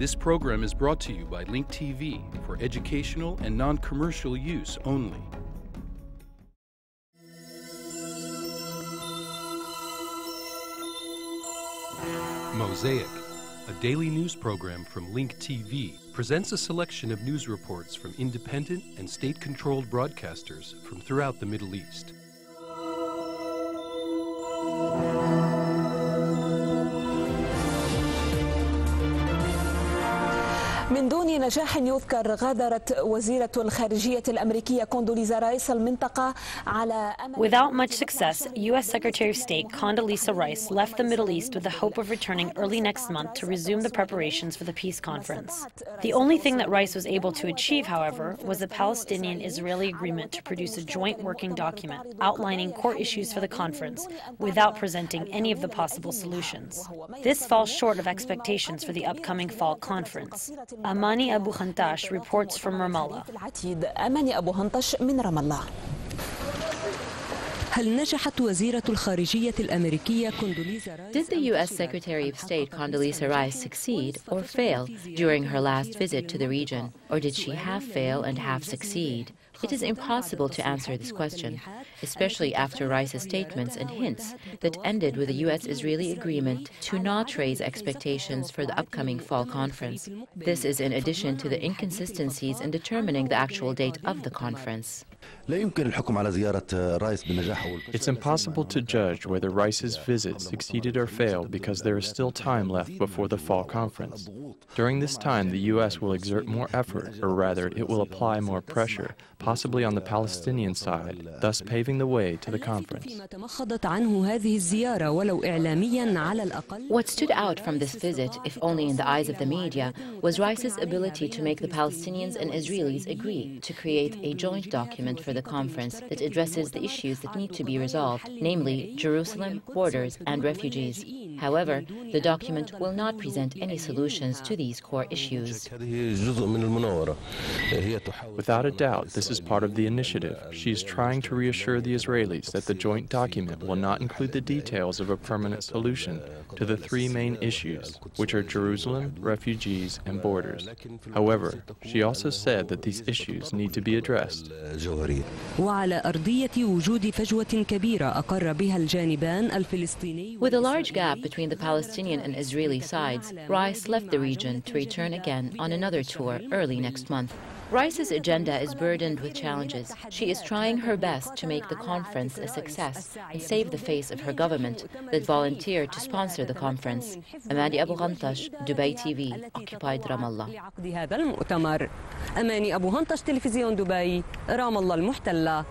This program is brought to you by Link TV for educational and non-commercial use only. Mosaic, a daily news program from Link TV, presents a selection of news reports from independent and state-controlled broadcasters from throughout the Middle East. من دون نجاح يذكر غادرت وزيرة الخارجية الأمريكية كوندوليزا رايس المنطقة على Without much success, U.S. Secretary of State Condoleezza Rice left the Middle East with the hope of returning early next month to resume the preparations for the peace conference. The only thing that Rice was able to achieve, however, was a Palestinian-Israeli agreement to produce a joint working document outlining core issues for the conference without presenting any of the possible solutions. This falls short of expectations for the upcoming fall conference. Amani Abu Khantash reports from Ramallah. Did the U.S. Secretary of State Condoleezza Rice succeed or fail during her last visit to the region? Or did she half fail and half succeed? It is impossible to answer this question, especially after Rice's statements and hints that ended with a U.S.-Israeli agreement to not raise expectations for the upcoming fall conference. This is in addition to the inconsistencies in determining the actual date of the conference. It's impossible to judge whether Rice's visit succeeded or failed because there is still time left before the fall conference. During this time, the U.S. will exert more effort, or rather, it will apply more pressure, possibly on the Palestinian side, thus paving the way to the conference. What stood out from this visit, if only in the eyes of the media, was Rice's ability to make the Palestinians and Israelis agree to create a joint document for the conference that addresses the issues that need to be resolved, namely Jerusalem, borders, and refugees. However, the document will not present any solutions to these core issues. Without a doubt, this is part of the initiative. She is trying to reassure the Israelis that the joint document will not include the details of a permanent solution to the three main issues, which are Jerusalem, refugees, and borders. However, she also said that these issues need to be addressed. With a large gap between the Palestinian and Israeli sides, Rice left the region to return again on another tour early next month. Rice's agenda is burdened with challenges. She is trying her best to make the conference a success and save the face of her government that volunteered to sponsor the conference. Amani Abu Khantash, Dubai TV, occupied Ramallah. أماني أبو هنطش تلفزيون دبي رام الله المحتلة.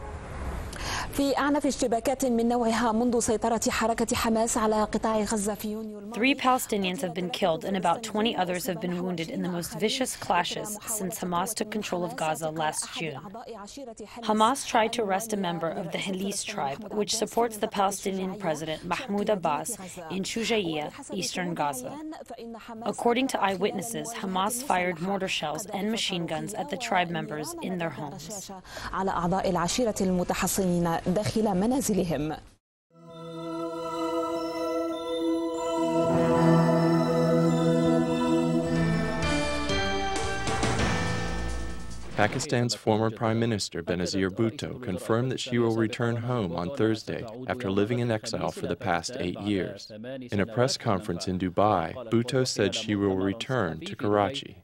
في أعنف اشتباكات من نوعها منذ سيطرة حركة حماس على قطاع غزة في يونيو الماضي. 3 Palestinians have been killed and about 20 others have been wounded in the most vicious clashes since Hamas took control of Gaza last June. Hamas tried to arrest a member of the Halis tribe, which supports the Palestinian president Mahmoud Abbas, in Shujaiya, eastern Gaza. According to eyewitnesses, Hamas fired mortar shells and machine guns at the tribe members in their homes. على أعضاء العشيرة المتحصنين داخل منازلهم. Pakistan's former Prime Minister Benazir Bhutto confirmed that she will return home on Thursday after living in exile for the past 8 years. In a press conference in Dubai, Bhutto said she will return to Karachi.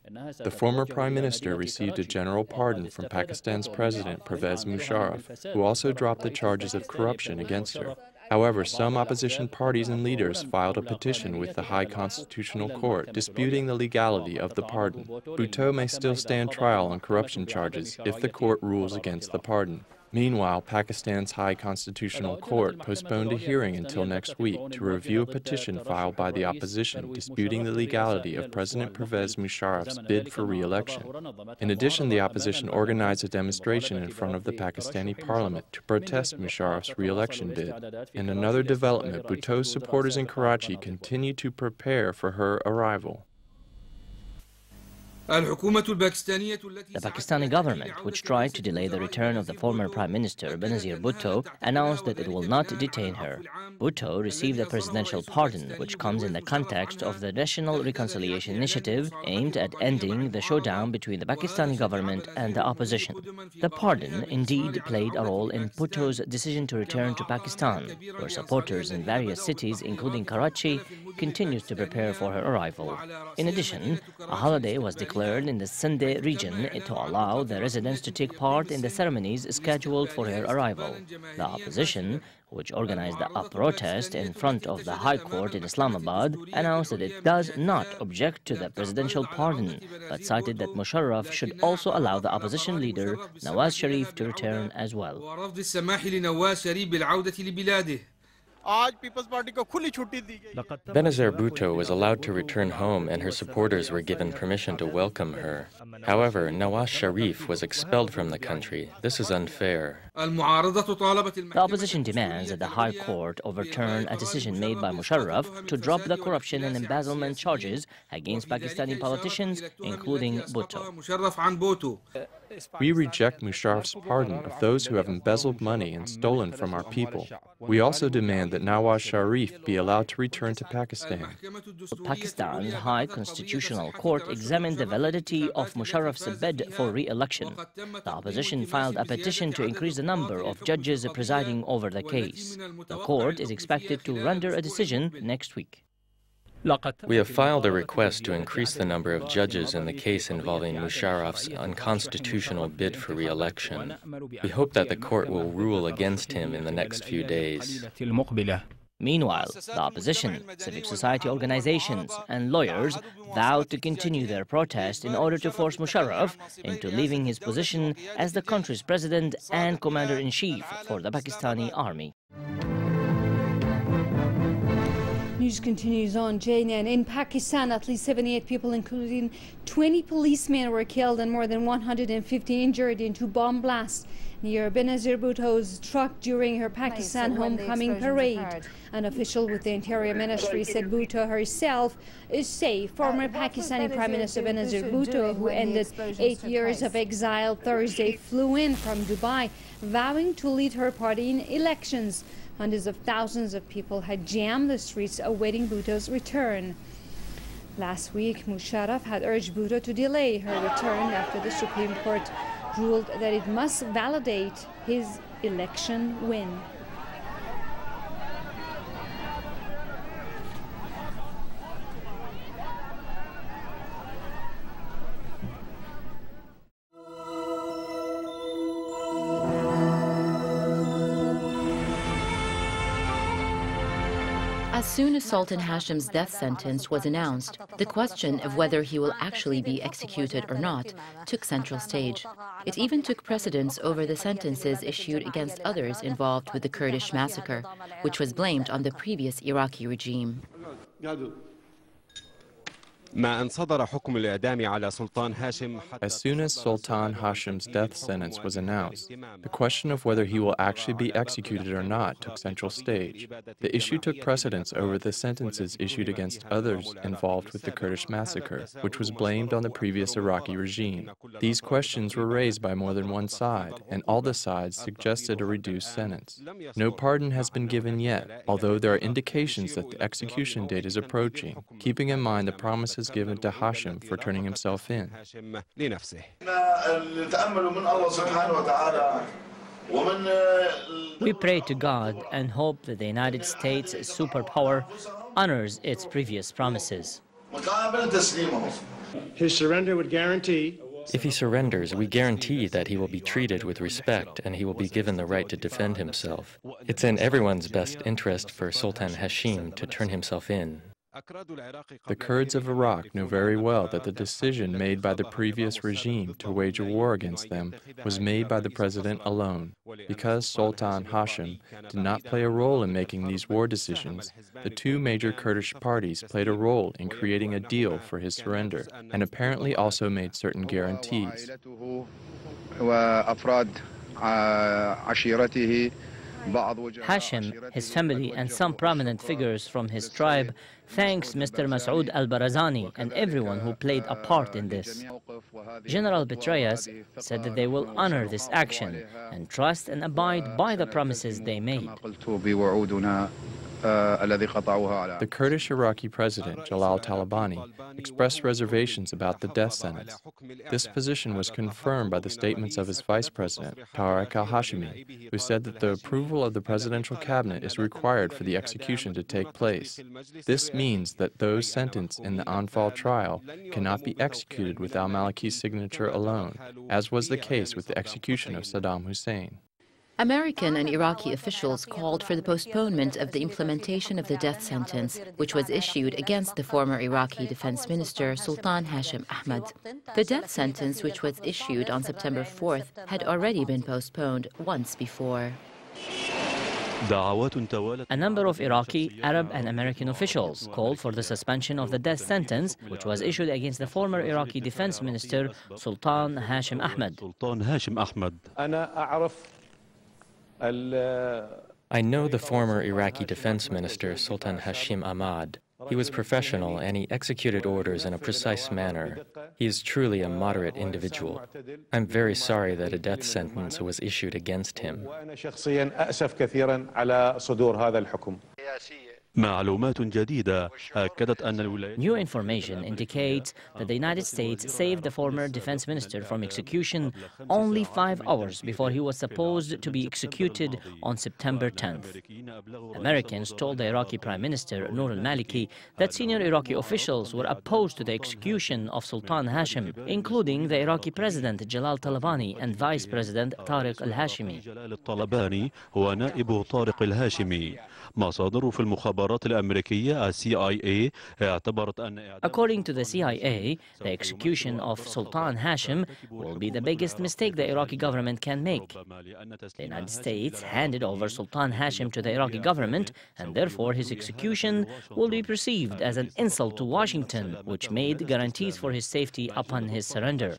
The former Prime Minister received a general pardon from Pakistan's President Pervez Musharraf, who also dropped the charges of corruption against her. However, some opposition parties and leaders filed a petition with the High Constitutional Court disputing the legality of the pardon. Bhutto may still stand trial on corruption charges if the court rules against the pardon. Meanwhile, Pakistan's High Constitutional Court postponed a hearing until next week to review a petition filed by the opposition disputing the legality of President Pervez Musharraf's bid for re-election. In addition, the opposition organized a demonstration in front of the Pakistani parliament to protest Musharraf's re-election bid. In another development, Bhutto's supporters in Karachi continue to prepare for her arrival. The Pakistani government, which tried to delay the return of the former Prime Minister Benazir Bhutto, announced that it will not detain her. Bhutto received a presidential pardon, which comes in the context of the National Reconciliation Initiative aimed at ending the showdown between the Pakistani government and the opposition. The pardon indeed played a role in Bhutto's decision to return to Pakistan, where supporters in various cities, including Karachi, continues to prepare for her arrival. In addition, a holiday was declared in the Sindh region to allow the residents to take part in the ceremonies scheduled for her arrival. The opposition, which organized a protest in front of the High Court in Islamabad, announced that it does not object to the presidential pardon, but cited that Musharraf should also allow the opposition leader Nawaz Sharif to return as well. Benazir Bhutto was allowed to return home and her supporters were given permission to welcome her. However, Nawaz Sharif was expelled from the country. This is unfair. The opposition demands that the High Court overturn a decision made by Musharraf to drop the corruption and embezzlement charges against Pakistani politicians, including Bhutto. We reject Musharraf's pardon of those who have embezzled money and stolen from our people. We also demand that Nawaz Sharif be allowed to return to Pakistan. Pakistan's High Constitutional Court examined the validity of Musharraf's bid for re-election. The opposition filed a petition to increase the number of judges presiding over the case. The court is expected to render a decision next week. We have filed a request to increase the number of judges in the case involving Musharraf's unconstitutional bid for re-election. We hope that the court will rule against him in the next few days. Meanwhile, the opposition, civic society organizations, and lawyers vowed to continue their protest in order to force Musharraf into leaving his position as the country's president and commander-in-chief for the Pakistani army. News continues on, Jane, and in Pakistan, at least 78 people, including 20 policemen, were killed and more than 150 injured in two bomb blasts near Benazir Bhutto's truck during her Pakistan homecoming parade. An official with the Interior Ministry said Bhutto herself is safe. Former Pakistani Prime Minister Benazir Bhutto, who ended 8 years of exile Thursday, flew in from Dubai, vowing to lead her party in elections. Hundreds of thousands of people had jammed the streets awaiting Bhutto's return. Last week, Musharraf had urged Bhutto to delay her return after the Supreme Court ruled that it must validate his election win. As soon as Sultan Hashim's death sentence was announced, the question of whether he will actually be executed or not took central stage. It even took precedence over the sentences issued against others involved with the Kurdish massacre, which was blamed on the previous Iraqi regime. As soon as Sultan Hashim's death sentence was announced, the question of whether he will actually be executed or not took central stage. The issue took precedence over the sentences issued against others involved with the Kurdish massacre, which was blamed on the previous Iraqi regime. These questions were raised by more than one side, and all the sides suggested a reduced sentence. No pardon has been given yet, although there are indications that the execution date is approaching, keeping in mind the promises given to Hashim for turning himself in. We pray to God and hope that the United States superpower honors its previous promises. His surrender would guarantee. If he surrenders, we guarantee that he will be treated with respect and he will be given the right to defend himself. It's in everyone's best interest for Sultan Hashim to turn himself in. The Kurds of Iraq knew very well that the decision made by the previous regime to wage a war against them was made by the president alone. Because Sultan Hashim did not play a role in making these war decisions, the two major Kurdish parties played a role in creating a deal for his surrender, and apparently also made certain guarantees. Hashim, his family, and some prominent figures from his tribe thanks Mr. Masoud al-Barazani and everyone who played a part in this. General Petraeus said that they will honor this action and trust and abide by the promises they made. The Kurdish Iraqi president, Jalal Talabani, expressed reservations about the death sentence. This position was confirmed by the statements of his vice president, Tariq al-Hashimi, who said that the approval of the presidential cabinet is required for the execution to take place. This means that those sentenced in the Anfal trial cannot be executed with al-Maliki's signature alone, as was the case with the execution of Saddam Hussein. American and Iraqi officials called for the postponement of the implementation of the death sentence, which was issued against the former Iraqi defense minister Sultan Hashim Ahmad. The death sentence, which was issued on September 4th, had already been postponed once before. A number of Iraqi, Arab, and American officials called for the suspension of the death sentence, which was issued against the former Iraqi defense minister Sultan Hashim Ahmad. I know the former Iraqi defense minister, Sultan Hashim Ahmad. He was professional and he executed orders in a precise manner. He is truly a moderate individual. I'm very sorry that a death sentence was issued against him. New information indicates that the United States saved the former defense minister from execution only 5 hours before he was supposed to be executed on September 10th. Americans told the Iraqi Prime Minister Noor al-Maliki that senior Iraqi officials were opposed to the execution of Sultan Hashim, including the Iraqi President Jalal Talabani and Vice President Tariq al-Hashimi. According to the CIA, the execution of Sultan Hashim will be the biggest mistake the Iraqi government can make. The United States handed over Sultan Hashim to the Iraqi government, and therefore his execution will be perceived as an insult to Washington, which made guarantees for his safety upon his surrender.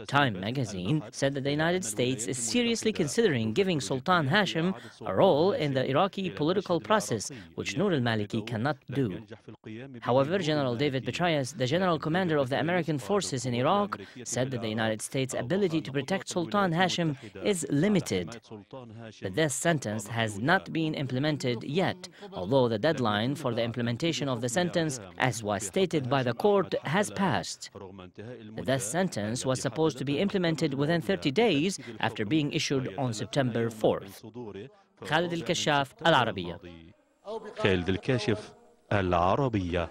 Time magazine said that the United States is seriously considering giving Sultan Hashim a role in the Iraqi political process, which Noor al-Maliki cannot do. However, General David Petraeus, the general commander of the American forces in Iraq, said that the United States' ability to protect Sultan Hashim is limited. The death sentence has not been implemented yet, although the deadline for the implementation of the sentence, as was stated by the court, has passed. The death sentence was supposed to be implemented within 30 days after being issued on September 4th. Khalid al-Kashaf, Al-Arabiya. خالد الكاشف العربية.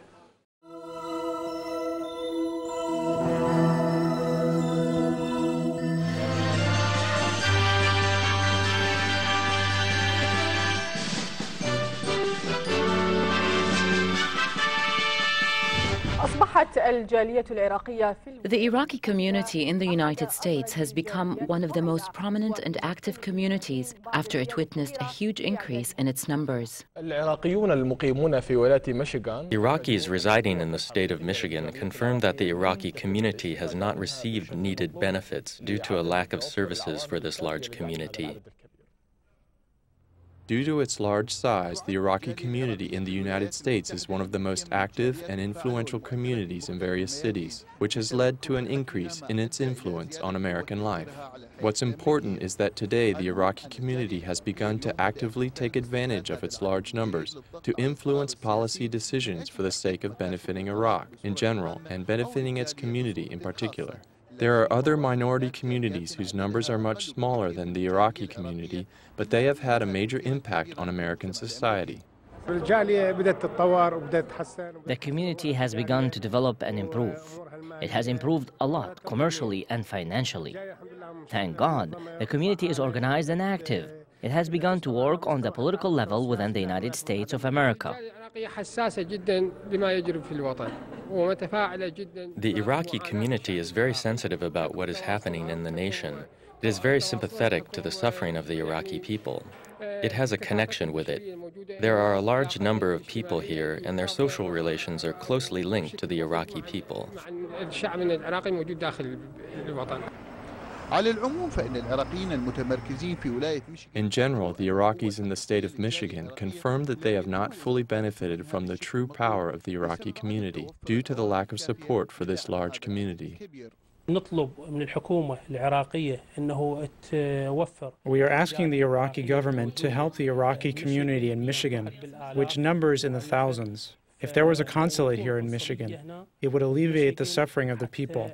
The Iraqi community in the United States has become one of the most prominent and active communities after it witnessed a huge increase in its numbers. Iraqis residing in the state of Michigan confirmed that the Iraqi community has not received needed benefits due to a lack of services for this large community. Due to its large size, the Iraqi community in the United States is one of the most active and influential communities in various cities, which has led to an increase in its influence on American life. What's important is that today the Iraqi community has begun to actively take advantage of its large numbers to influence policy decisions for the sake of benefiting Iraq in general and benefiting its community in particular. There are other minority communities whose numbers are much smaller than the Iraqi community, but they have had a major impact on American society. The community has begun to develop and improve. It has improved a lot commercially and financially. Thank God, the community is organized and active. It has begun to work on the political level within the United States of America. The Iraqi community is very sensitive about what is happening in the nation. It is very sympathetic to the suffering of the Iraqi people. It has a connection with it. There are a large number of people here, and their social relations are closely linked to the Iraqi people. In general, the Iraqis in the state of Michigan confirm that they have not fully benefited from the true power of the Iraqi community due to the lack of support for this large community. We are asking the Iraqi government to help the Iraqi community in Michigan, which numbers in the thousands. If there was a consulate here in Michigan, it would alleviate the suffering of the people.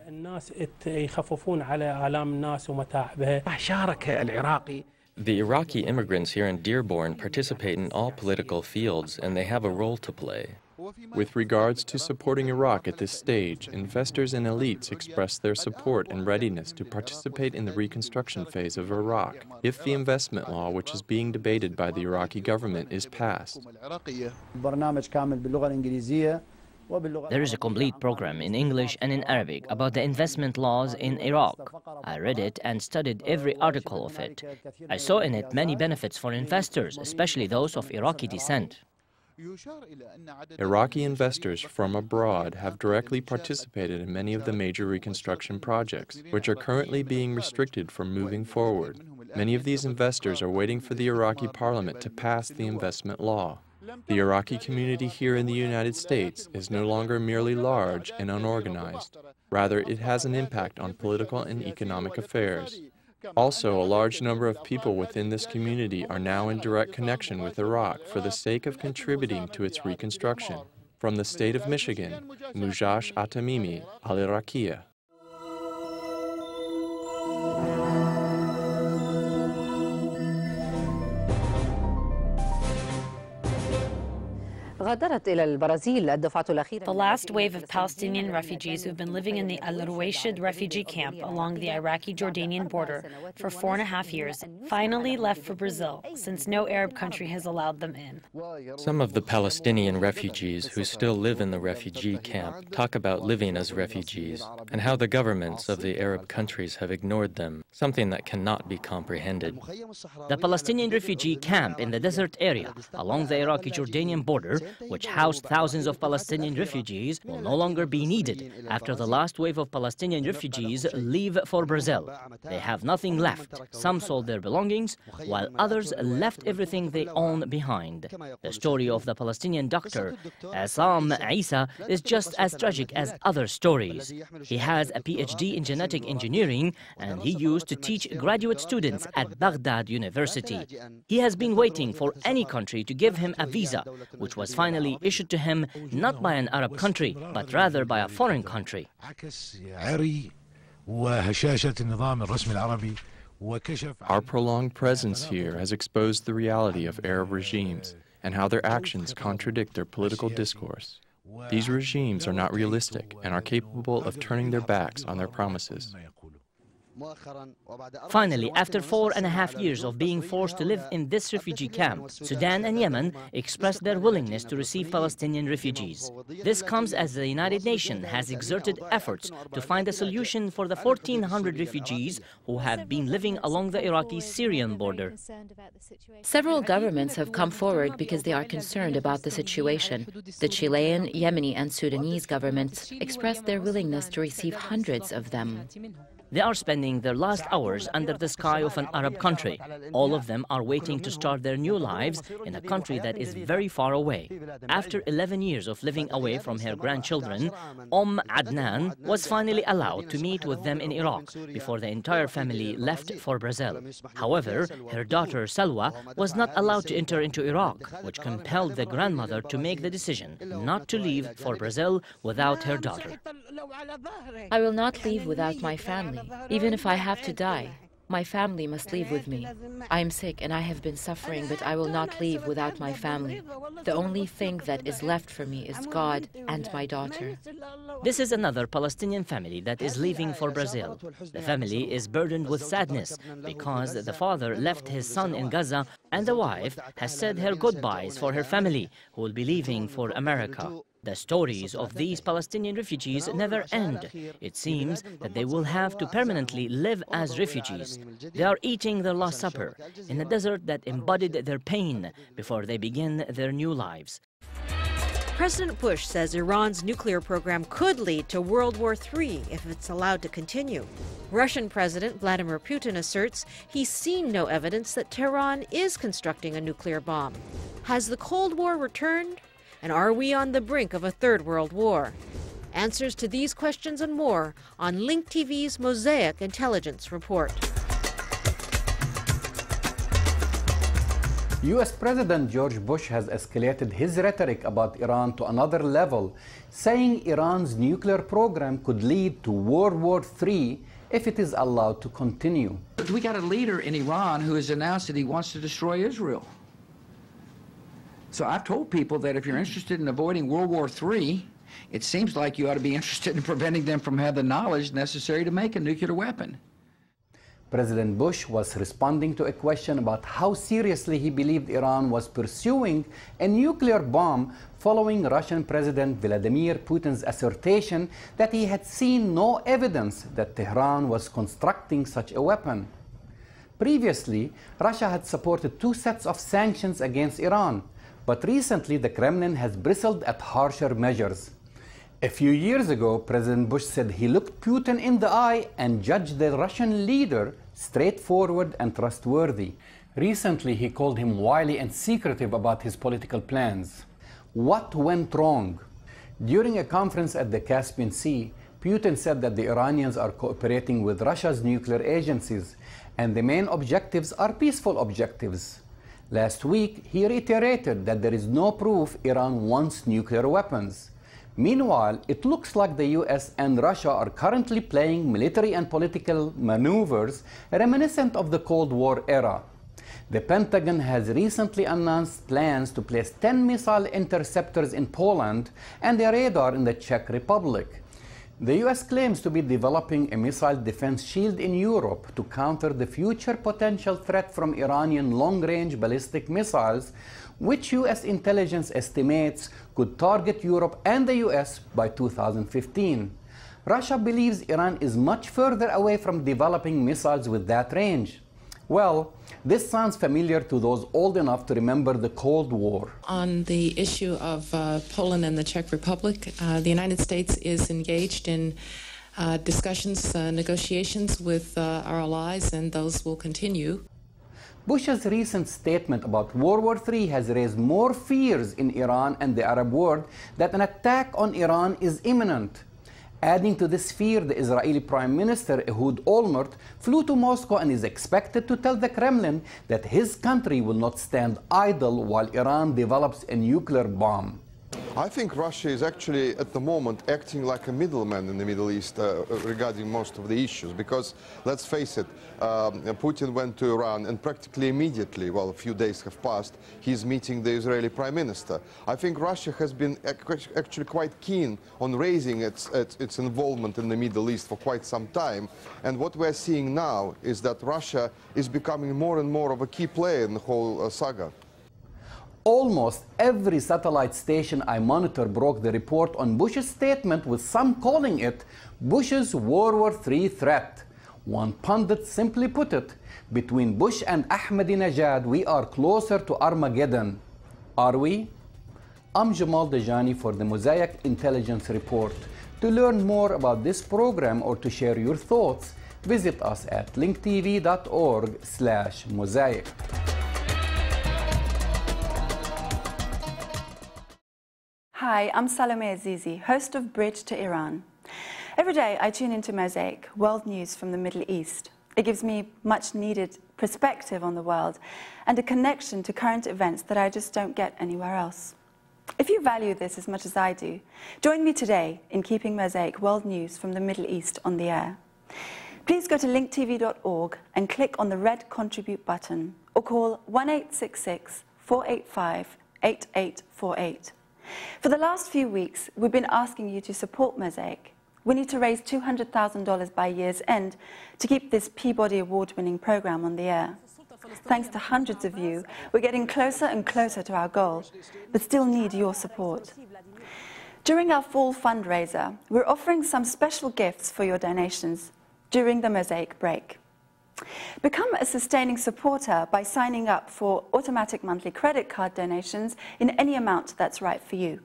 The Iraqi immigrants here in Dearborn participate in all political fields, and they have a role to play. With regards to supporting Iraq at this stage, investors and elites express their support and readiness to participate in the reconstruction phase of Iraq if the investment law, which is being debated by the Iraqi government, is passed. There is a complete program in English and in Arabic about the investment laws in Iraq. I read it and studied every article of it. I saw in it many benefits for investors, especially those of Iraqi descent. Iraqi investors from abroad have directly participated in many of the major reconstruction projects, which are currently being restricted from moving forward. Many of these investors are waiting for the Iraqi parliament to pass the investment law. The Iraqi community here in the United States is no longer merely large and unorganized. Rather, it has an impact on political and economic affairs. Also, a large number of people within this community are now in direct connection with Iraq for the sake of contributing to its reconstruction. From the state of Michigan, Mujash Atamimi, Al-Iraqiya. The last wave of Palestinian refugees who have been living in the Al-Ruwaishid refugee camp along the Iraqi-Jordanian border for 4.5 years finally left for Brazil, since no Arab country has allowed them in. Some of the Palestinian refugees who still live in the refugee camp talk about living as refugees and how the governments of the Arab countries have ignored them, something that cannot be comprehended. The Palestinian refugee camp in the desert area along the Iraqi-Jordanian border, which housed thousands of Palestinian refugees, will no longer be needed after the last wave of Palestinian refugees leave for Brazil. They have nothing left. Some sold their belongings, while others left everything they own behind. The story of the Palestinian doctor, Assam Isa, is just as tragic as other stories. He has a PhD in genetic engineering, and he used to teach graduate students at Baghdad University. He has been waiting for any country to give him a visa, which was finally issued to him not by an Arab country, but rather by a foreign country. Our prolonged presence here has exposed the reality of Arab regimes and how their actions contradict their political discourse. These regimes are not realistic and are capable of turning their backs on their promises. Finally, after 4.5 years of being forced to live in this refugee camp, Sudan and Yemen expressed their willingness to receive Palestinian refugees. This comes as the United Nations has exerted efforts to find a solution for the 1,400 refugees who have been living along the Iraqi-Syrian border. Several governments have come forward because they are concerned about the situation. The Chilean, Yemeni, and Sudanese governments expressed their willingness to receive hundreds of them. They are spending their last hours under the sky of an Arab country. All of them are waiting to start their new lives in a country that is very far away. After 11 years of living away from her grandchildren, Adnan was finally allowed to meet with them in Iraq before the entire family left for Brazil. However, her daughter Salwa was not allowed to enter into Iraq, which compelled the grandmother to make the decision not to leave for Brazil without her daughter. I will not leave without my family, even if I have to die. My family must leave with me. I am sick and I have been suffering, but I will not leave without my family. The only thing that is left for me is God and my daughter. This is another Palestinian family that is leaving for Brazil. The family is burdened with sadness because the father left his son in Gaza and the wife has said her goodbyes for her family, who will be leaving for America. The stories of these Palestinian refugees never end. It seems that they will have to permanently live as refugees. They are eating their Last Supper in a desert that embodied their pain before they begin their new lives. President Bush says Iran's nuclear program could lead to World War III if it's allowed to continue. Russian President Vladimir Putin asserts he's seen no evidence that Tehran is constructing a nuclear bomb. Has the Cold War returned? And are we on the brink of a third world war? Answers to these questions and more on Link TV's Mosaic Intelligence Report. U.S. President George Bush has escalated his rhetoric about Iran to another level, saying Iran's nuclear program could lead to World War III if it is allowed to continue. We got a leader in Iran who has announced that he wants to destroy Israel. So I've told people that if you're interested in avoiding World War III, it seems like you ought to be interested in preventing them from having the knowledge necessary to make a nuclear weapon. President Bush was responding to a question about how seriously he believed Iran was pursuing a nuclear bomb following Russian President Vladimir Putin's assertion that he had seen no evidence that Tehran was constructing such a weapon. Previously, Russia had supported 2 sets of sanctions against Iran, but recently the Kremlin has bristled at harsher measures. A few years ago, President Bush said he looked Putin in the eye and judged the Russian leader straightforward and trustworthy. Recently, he called him wily and secretive about his political plans. What went wrong? During a conference at the Caspian Sea, Putin said that the Iranians are cooperating with Russia's nuclear agencies, and the main objectives are peaceful objectives. Last week, he reiterated that there is no proof Iran wants nuclear weapons. Meanwhile, it looks like the US and Russia are currently playing military and political maneuvers reminiscent of the Cold War era. The Pentagon has recently announced plans to place 10 missile interceptors in Poland and a radar in the Czech Republic. The US claims to be developing a missile defense shield in Europe to counter the future potential threat from Iranian long-range ballistic missiles, which US intelligence estimates could target Europe and the US by 2015. Russia believes Iran is much further away from developing missiles with that range. Well, this sounds familiar to those old enough to remember the Cold War. On the issue of Poland and the Czech Republic, the United States is engaged in discussions, negotiations with our allies, and those will continue. Bush's recent statement about World War III has raised more fears in Iran and the Arab world that an attack on Iran is imminent. Adding to this fear, the Israeli Prime Minister Ehud Olmert flew to Moscow and is expected to tell the Kremlin that his country will not stand idle while Iran develops a nuclear bomb. I think Russia is actually, at the moment, acting like a middleman in the Middle East regarding most of the issues. Because, let's face it, Putin went to Iran and practically immediately, well, a few days have passed, he's meeting the Israeli Prime Minister. I think Russia has been actually quite keen on raising its involvement in the Middle East for quite some time. And what we're seeing now is that Russia is becoming more and more of a key player in the whole saga. Almost every satellite station I monitor broke the report on Bush's statement, with some calling it Bush's World War III threat. One pundit simply put it, between Bush and Ahmadinejad, we are closer to Armageddon. Are we? I'm Jamal Dajani for the Mosaic Intelligence Report. To learn more about this program or to share your thoughts, visit us at linktv.org/mosaic. Hi, I'm Salome Azizi, host of Bridge to Iran. Every day I tune into Mosaic, world news from the Middle East. It gives me much needed perspective on the world and a connection to current events that I just don't get anywhere else. If you value this as much as I do, join me today in keeping Mosaic world news from the Middle East on the air. Please go to linktv.org and click on the red contribute button or call 1-866-485-8848. For the last few weeks, we've been asking you to support Mosaic. We need to raise $200,000 by year's end to keep this Peabody Award-winning program on the air. Thanks to hundreds of you, we're getting closer and closer to our goal, but still need your support. During our fall fundraiser, we're offering some special gifts for your donations during the Mosaic break. Become a sustaining supporter by signing up for automatic monthly credit card donations in any amount that's right for you.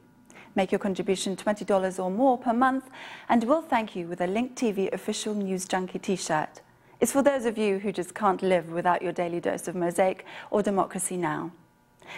Make your contribution $20 or more per month, and we'll thank you with a Link TV official News Junkie t-shirt. It's for those of you who just can't live without your daily dose of Mosaic or Democracy Now!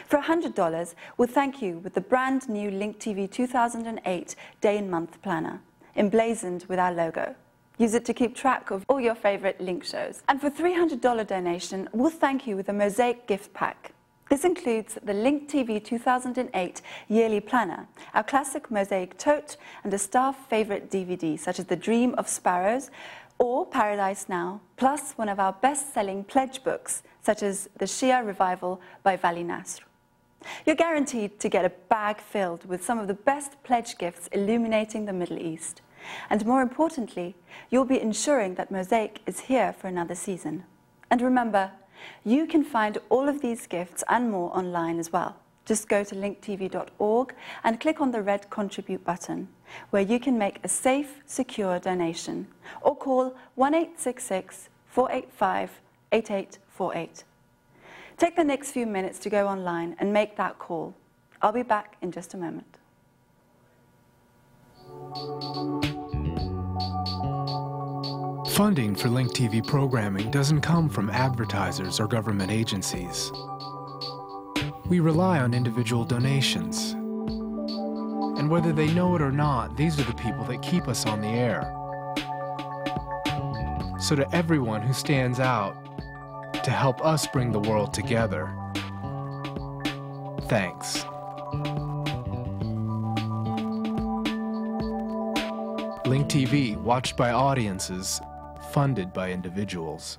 For $100, we'll thank you with the brand new Link TV 2008 Day and Month Planner, emblazoned with our logo. Use it to keep track of all your favorite Link shows. And for $300 donation, we'll thank you with a Mosaic gift pack. This includes the Link TV 2008 Yearly Planner, our classic Mosaic tote, and a staff favorite DVD such as The Dream of Sparrows or Paradise Now, plus one of our best-selling pledge books such as The Shia Revival by Vali Nasr. You're guaranteed to get a bag filled with some of the best pledge gifts illuminating the Middle East. And more importantly, you'll be ensuring that Mosaic is here for another season. And remember, you can find all of these gifts and more online as well. Just go to linktv.org and click on the red Contribute button, where you can make a safe, secure donation, or call 1-866-485-8848. Take the next few minutes to go online and make that call. I'll be back in just a moment. Funding for Link TV programming doesn't come from advertisers or government agencies. We rely on individual donations. And whether they know it or not, these are the people that keep us on the air. So to everyone who stands out to help us bring the world together, thanks. Link TV, watched by audiences, funded by individuals.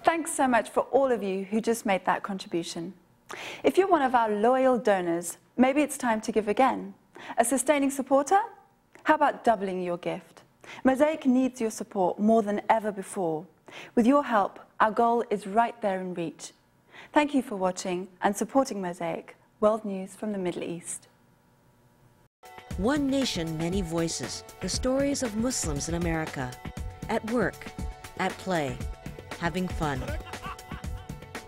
Thanks so much for all of you who just made that contribution. If you're one of our loyal donors, maybe it's time to give again. A sustaining supporter? How about doubling your gift? Mosaic needs your support more than ever before. With your help, our goal is right there in reach. Thank you for watching and supporting Mosaic, world news from the Middle East. One nation, many voices. The stories of Muslims in America. At work, at play, having fun.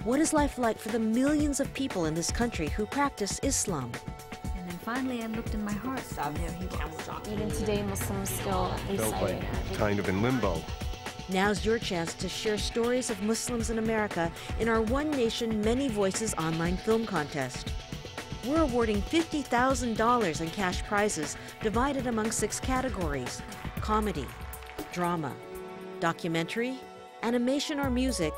What is life like for the millions of people in this country who practice Islam? And then finally I looked in my heart, and there he was. Even today, Muslims still reciting. Kind of in limbo. Now's your chance to share stories of Muslims in America in our One Nation, Many Voices online film contest. We're awarding $50,000 in cash prizes divided among 6 categories: comedy, drama, documentary, animation or music,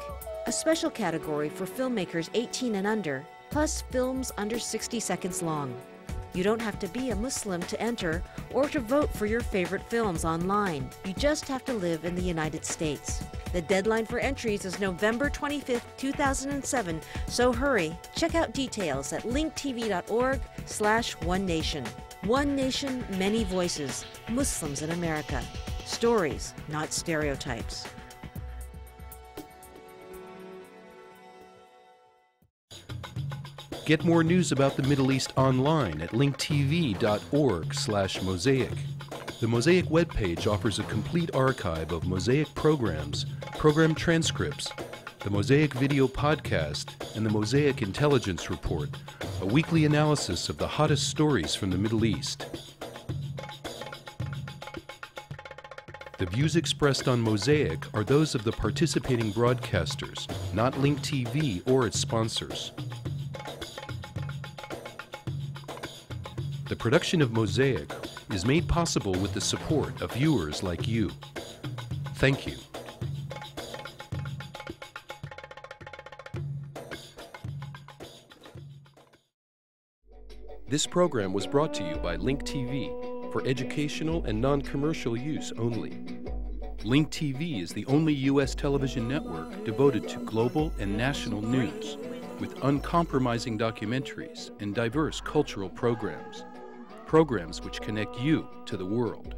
a special category for filmmakers 18 and under, plus films under 60 seconds long. You don't have to be a Muslim to enter or to vote for your favorite films online. You just have to live in the United States. The deadline for entries is November 25th, 2007, so hurry. Check out details at linktv.org/onenation. One Nation, Many Voices. Muslims in America. Stories, not stereotypes. Get more news about the Middle East online at linktv.org/mosaic. The Mosaic webpage offers a complete archive of Mosaic programs, program transcripts, the Mosaic video podcast, and the Mosaic Intelligence Report, a weekly analysis of the hottest stories from the Middle East. The views expressed on Mosaic are those of the participating broadcasters, not Link TV or its sponsors. The production of Mosaic is made possible with the support of viewers like you. Thank you. This program was brought to you by Link TV for educational and non-commercial use only. Link TV is the only U.S. television network devoted to global and national news, with uncompromising documentaries and diverse cultural programs. Programs which connect you to the world.